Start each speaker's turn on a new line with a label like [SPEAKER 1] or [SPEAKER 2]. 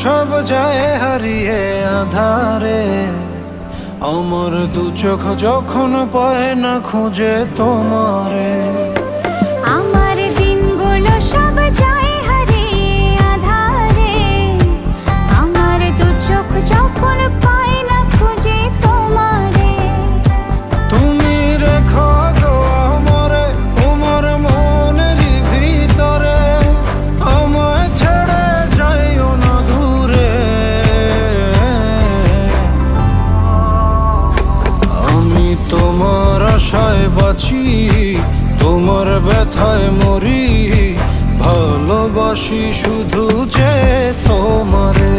[SPEAKER 1] সব যায় হারিয়ে আধারে, আমার দু চোখ যখন পায় না খুঁজে তোমারে।
[SPEAKER 2] আমার দিনগুলো সব যায় হারিয়ে আধারে, আমার দু চোখ যখন পায় না খুঁজে তোমারে।
[SPEAKER 1] তুমি রেখো গো আমারে তোমার মনেরই ভিতরে, আমায় ছেড়ে যাইও না দূরে। আমি তোমার আশায় বাঁচি, তোমার ব্যথায় মরি, ভালোবাসি শুধু যে তোমারে।